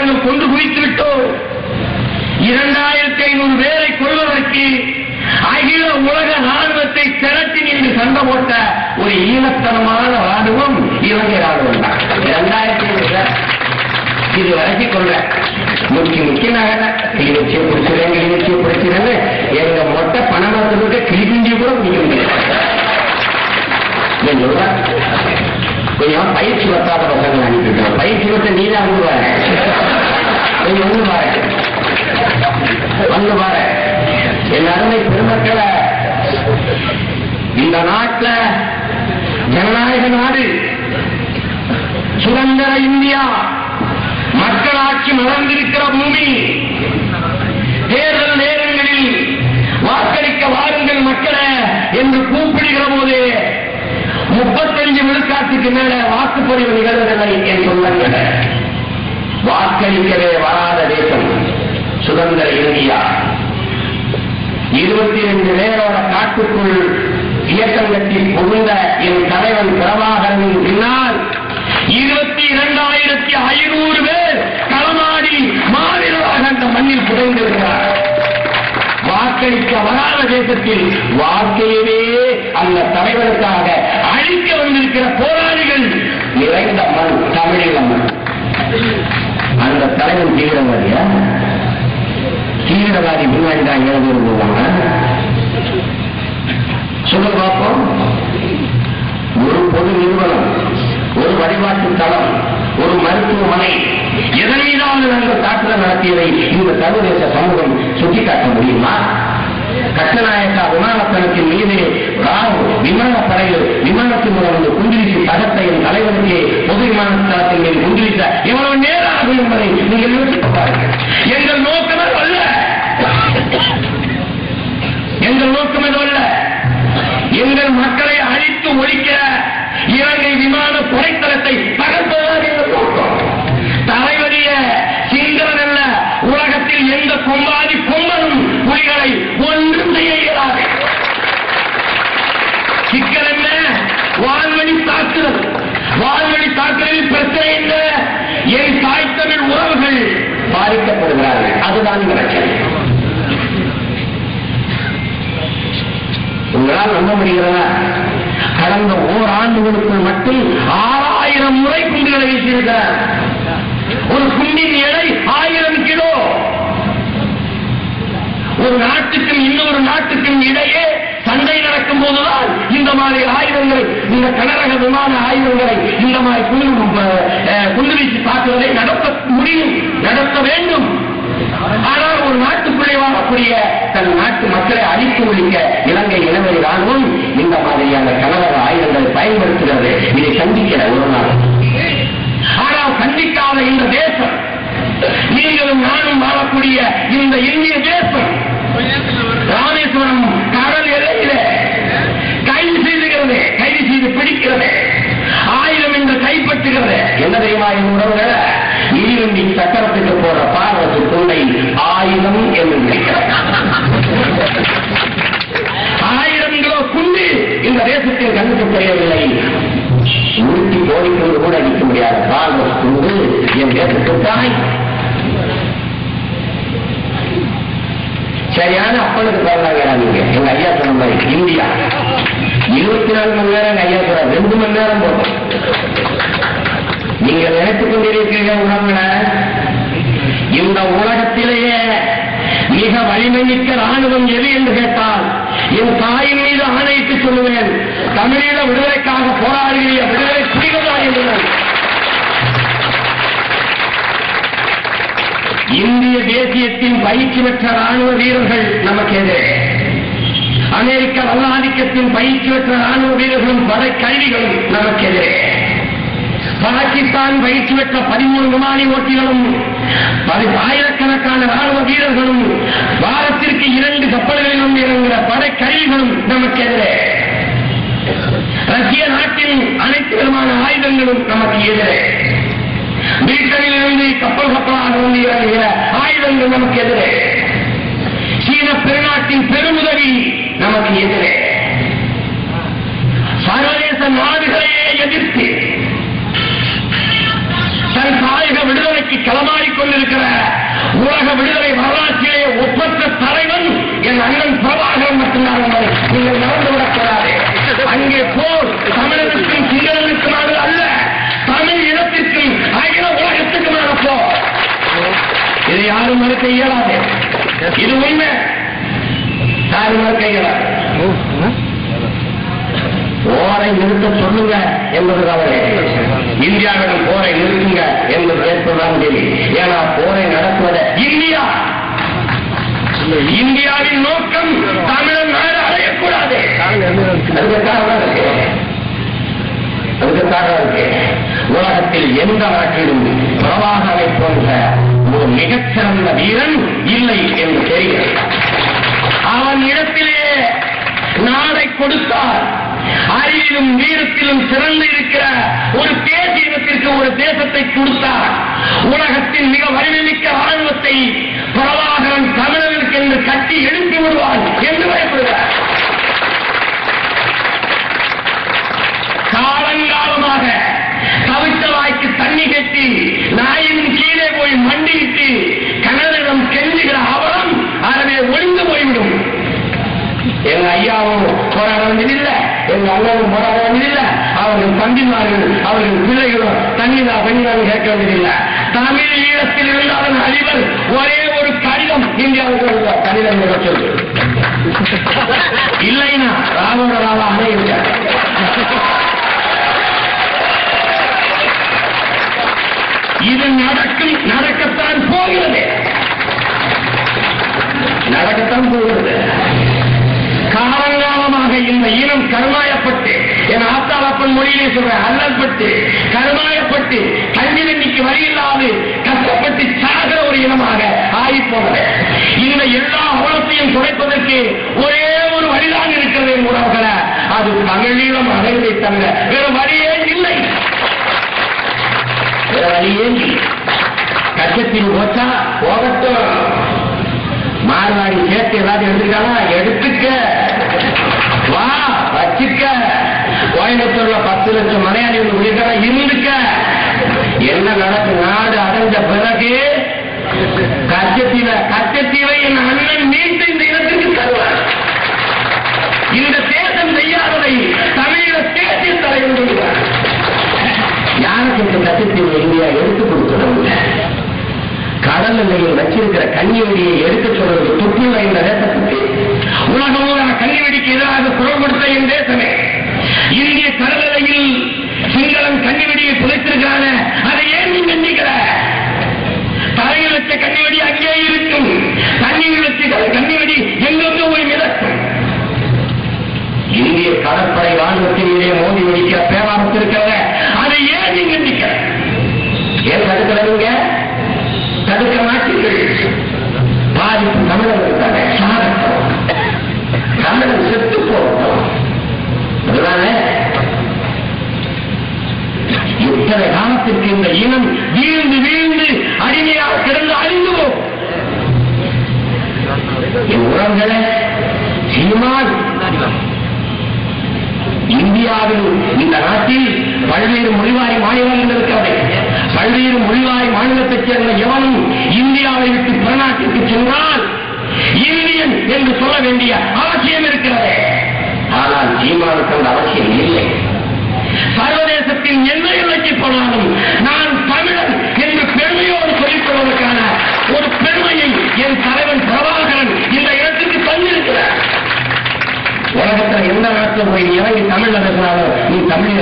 நாங்கள் கொண்டு குவித்து விட்டோம். 2500 பேரை கொள்வதற்கு அகில உலக ராணுவத்தை திரட்டி நின்று சண்டை போட்ட ஒரு ஈனத்தனமான ராணுவம் இலங்கை ராணுவம் தான். 2500 இது வரைக்கும் கொள்ள முக்கிய நகர கிளிவச்சியை பிடிச்சிருங்க. எங்க மொட்டை பணமரத்துக்கு கிளிபிஞ்சி கூட பிடிக்க முடியாது. கொஞ்சம் பயிற்சி வட்டாத பசங்களை அனுப்பிட்டு பயிற்சி வட்ட நீதான் வந்து பாரு என் அருமை பெருமக்களை. இந்த நாட்டில் ஜனநாயக நாடு, சுதந்திர இந்தியா, மக்களாட்சி மலர்ந்திருக்கிற பூமி. தேர்தல் நேரங்களில் வாக்களிக்க வாருங்கள் மக்களே என்று கூப்பிடுகிற போது 35 விழுக்காட்டுக்கு மேல வாக்குப்பதிவு நிகழ்வதில்லை என்று சொன்னாங்க. வாக்களிக்கவே வராத தேசம் சுதந்திர இந்தியா. 22 பேரோட காட்டுக்குள் இயக்கம் கட்டி புகுந்த என் தலைவன் பிரபாகரனின் பின்னால் 22,500 பேர் களமாடி மாவீரராக அந்த மண்ணில் புதைந்திருக்கிறார். வாக்களிக்க வராத தேசத்தில் வாக்கையவே அந்த தலைவருக்காக அழிக்க வந்திருக்கிற போராளிகள் நிறைந்த மண் தமிழக மண். அந்த தலைவன் தீவிரவாதியா? தீவிரவாதி முன்னாடி தான் எழுதி போவாங்க. சொல்ல பார்ப்போம். ஒரு பொது நிறுவனம், ஒரு வழிபாட்டு தளம், ஒரு மருத்துவமனை, எதன் மீதாவது நாங்கள் தாக்குதல் நடத்தியதை இந்த சர்வதேச சமூகம் சுட்டிக்காட்ட முடியுமா? கட்டநாயக்கா விமானத்தளத்தின் மீது விமானப்படையில் விமானத்தின் மூலம் வந்து குண்டிலிச்சு தகத்தை என் தலைவருக்கு பொது விமானத்தளத்தின் மீது குண்டிலித்த எவ்வளவு நேராகும் என்பதை நீங்கள் யோசித்து பாருங்கள். எங்கள் நோக்கம் அல்ல, எங்கள் நோக்கம் அல்ல. எங்கள் மக்களை அழித்து ஒழிக்க இலங்கை விமான துறைத்தளத்தை தகர்ப்பதுதான் எங்கள் நோக்கம். தலைவலிய சிங்களன் அல்ல. உலகத்தில் எந்த கொம்பாதி கொம்பனும் புலிகளை ஒன்றும் செய்ய இயலாது. சிக்கல் என்ன? வான்வழி தாக்குதல். வான்வழி தாக்குதலில் பிரச்சனை என்ன? என் தாய் தமிழ் உறவுகள் பாதிக்கப்படுகிறார்கள். அதுதான் பிரச்சனை. உங்களால் நம்ப முடிகிறதா? கடந்த ஓராண்டுகளுக்குள் மட்டும் 6000 முறை குண்டுகளை வீசியிருக்கிறார். ஒரு குண்டின் எடை 1000 கிலோ. ஒரு நாட்டுக்கும் இன்னொரு நாட்டுக்கும் இடையே சண்டை நடக்கும் போதுதான் இந்த மாதிரி ஆயுதங்களை, இந்த கனரக விமான ஆயுதங்களை, இந்த மாதிரி குண்டுவீச்சு தாக்குதலை நடத்த முடியும், நடத்த வேண்டும். ஆனால் ஒரு நாட்டுக்குள்ளே வாழக்கூடிய தன் நாட்டு மக்களை அழித்து ஒழிக்க இலங்கை இனவெளி ராணுவம் இந்த மாதிரியான கனரக ஆயுதங்களை பயன்படுத்துகிறது. இதை கண்டிக்கிற ஒரு நாள். ஆனால் கண்டிக்காத இந்த தேசம், நீங்களும் நானும் வாழக்கூடிய இந்த இந்திய தேசம் ராமேஸ்வரம் கடல் எல்லையில கைது செய்துகிறது, கைது செய்து பிடிக்கிறது, ஆயுதம் என்று கைப்பற்றுகிறது. என்ன தெரியுமா? உறவுகளை நீதிவண்டி சக்கரத்துக்கு போற பார்வத்து துண்டை ஆயுதம் என்று நினைக்கிறது. 1000 கிலோ குண்டு இந்த தேசத்தில் கண்ணுக்கு தெரியவில்லை. உருட்டி போடிக்கொண்டு கூட அடிக்க முடியாத பார்வத்து துண்டு என் தேசத்துக்காய். சரியான அப்பனுக்கு பிறந்தாங்க. நீங்க எங்க ஐயா சொன்ன மாதிரி இந்தியா 24 மணி நேரம் ஐயா சொல்ற 2 மணி நேரம் போதும். நீங்கள் நினைத்துக் கொண்டிருக்கிற உணவுல இந்த உலகத்திலேயே மிக வலிமைமிக்க ராணுவம் எது என்று கேட்டால் என் தாயின் மீது ஆணையிட்டு சொல்லுவேன், தமிழீழ விடுதலைக்காக போராடுகிற விடுதலை புலிகள் என்றுதான். இந்திய தேசியத்தின் பயிற்சி பெற்ற ராணுவ வீரர்கள் நமக்கு எதிரே, அமெரிக்க வல்லாதிக்கத்தின் பயிற்சி பெற்ற ராணுவ வீரர்களும் படை கருவிகளும் நமக்கு எதிரே, பாகிஸ்தான் பயிற்சி பெற்ற 13 விமானி ஓட்டிகளும் ஆயிரக்கணக்கான ராணுவ வீரர்களும் வாரத்திற்கு 2 கப்பல்களிலும் இறங்குகிற படை கருவிகளும் நமக்கு எதிரே, ரஷ்ய நாட்டின் அனைத்து விதமான ஆயுதங்களும் நமக்கு எதிரே, பிரிட்டனிலிருந்து கப்பல் கப்பலாக வந்து இறங்குகிற ஆயுதங்கள் நமக்கு எதிரே, சீன பெருநாட்டின் பெருமுதவி நமக்கு எதிரே, சர்வதேச நாடுகளையே எதிர்த்து தன் தாயக விடுதலைக்கு களமாடிக் கொண்டிருக்கிற தமிழக விடுதலை வரலாற்றிலே ஒப்பற்ற தலைவன் என் அண்ணன் பிரபாகரன் மட்டும்தான் என்பதை நீங்கள் மறந்துவிடக்கூடாது. அங்கே போர் தமிழருக்கும் சிங்களருக்குமான அல்ல, தமிழ் இனத்திற்கும் அகில உலகத்துக்குமான போர். இதை யாரும் மறுக்க இயலாது. இது உண்மை, யாரும் மறுக்க இயலாது. போரை நிறுத்த சொல்லுங்க என்பது தவறு. இந்தியாவிடம் போரை நிறுத்துங்க என்பது ஏற்பதுதான் தெரியும். ஏன்னா போரை நடத்துவத இந்தியா, இந்தியாவின் நோக்கம் தமிழன் நாடு அடையக்கூடாது. அதுக்கு காரணம் இருக்கு. உலகத்தில் எந்த நாட்டிலும் பிரபாகரை போன்ற ஒரு மிகச்சிறந்த வீரன் இல்லை என்று தெரிகிறது. அவன் இடத்திலே நாடை கொடுத்தார். அறிவிலும் வீரத்திலும் சிறந்து இருக்கிற ஒரு தேசியத்திற்கு ஒரு தேசத்தை கொடுத்தார். உலகத்தின் மிக வலிமைமிக்க ராணுவத்தை பிரபாகரன் தமிழர்களுக்கு என்று கட்டி எழுப்பி விடுவான் என்று பயப்படுகிறார். காலங்காலமாக தவித்த வாய்க்கு தண்ணி கட்டி நாயின் கீழே போய் மண்டியிட்டு கனடிடம் கெஞ்சுகிற அவலம் அறவே ஒளிந்து போய்விடும். எங்க ஐயாவும் போராட வேண்டியதில்லை, எங்க அண்ணனும் போராட வேண்டியதில்லை, அவர்கள் தம்பிமார்கள் அவர்கள் பிள்ளைகளும் தண்ணீரா பெண்களும் கேட்க வேண்டியதில்லை. தமிழ் ஈழத்தில் இருந்த அதன் அதிபர் ஒரே ஒரு கடிதம் இந்தியாவுக்கு கடிதம் சொல்லு இல்லைன்னா ராவோட ராவா அணையிருக்க. இது நடக்கத்தான் போகிறது. காலங்காலமாக இந்த இனம் கருமாயப்பட்டு, என் ஆத்தாளப்பன் மொழியிலே சொல்றேன், அல்லல்பட்டு கருமாயப்பட்டு கஞ்சிலன்னிக்கு வழியில்லாது கஷ்டப்பட்டு சாகிற ஒரு இனமாக ஆகிப்போனது. இந்த எல்லா அவலத்தையும் குறைப்பதற்கு ஒரே ஒரு வழிதான் இருக்கிறது உறவுகளை, அது தமிழீழம் அடைவதை தவிர வேறு வழியே இல்லை. வேற வழியே இல்லை. கச்சத்தில் போச்சா போகட்டும், மாறுவாடி சேர்த்து ஏதாவது எடுத்துக்கலாம், எடுத்துக்க வா வச்சுக்க. கோயம்புத்தூர்ல 10 லட்சம் மலையாளி இருந்துக்க. என்ன நடக்கும்? நாடு அடைஞ்ச பிறகு கச்சத்தீவை என் அண்ணன் மீட்டு இந்த இடத்திற்கு தருவார். இந்த தேசம் செய்யாததை தமிழீழ தேசிய தலைவர் சொல்கிறார். யாருக்கு இந்த கச்சத்தீவு இந்தியா எடுத்துக் கொடுக்கிறது? கடல் எல்லையில் வச்சிருக்கிற கன்னிவெடியை எடுக்க சொல்றது தொற்றுள்ள இந்த தேசத்துக்கு உலகம் கன்னிவெடிக்கு எதிராக குரல் கொடுத்த என் தேசமே. இந்திய கடல் எல்லையில் சிங்களம் கன்னிவெடியை புதைத்திருக்கிறான, அதை ஏன் நீ கண்டிக்கிற? தலையில் வச்ச கன்னிவெடி அங்கே இருக்கும், தண்ணீர் வச்ச கன்னிவெடி எங்கெங்க போய் மிதக்கும். இந்திய கடற்படை ராணுவத்தின் மீதே மோதி வெடிக்கிற பேராபத்து இருக்கிறத, அதை ஏன் நீ கண்டிக்கிற? ஏன் தடுக்கிறீங்க? தடுக்க மாட்டீர்கள். பாதிப்பு தமிழர்கள் தானே, தமிழன் செத்து போட்டோம். அதுதானே இத்தனை காலத்திற்கு இந்த இனம் வீழ்ந்து வீழ்ந்து அடிமையாக கிடந்து அழிந்து போகும். என் உறவுகளை சீமான் இந்தியாவில் இந்த நாட்டில் பல்வேறு மொழிவாரி மாநிலங்கள் இருக்கிறது. பல்வேறு மொழிவாரி மாநிலத்தைச் சேர்ந்த எவனும் இந்தியாவை விட்டு பிறநாட்டிற்கு சென்றால் இந்தியன் என்று சொல்ல வேண்டிய அவசியம் இருக்கிறது. ஆனால் சீமானுக்கு அந்த அவசியம் இல்லை. சர்வதேசத்தின் எந்த எல்லைக்கு போனாலும் நான் தமிழன் என்று பெருமையோடு சொல்லிக் கொள்வதற்கான ஒரு பெருமையை என் தலைவன் பிரபாகரன் இந்த இடத்துக்கு தந்திருக்கிறார். உலகத்தில் எந்த நாட்டில் போய் இறங்கி தமிழ்ல பேசினாலும் நீ தமிழ்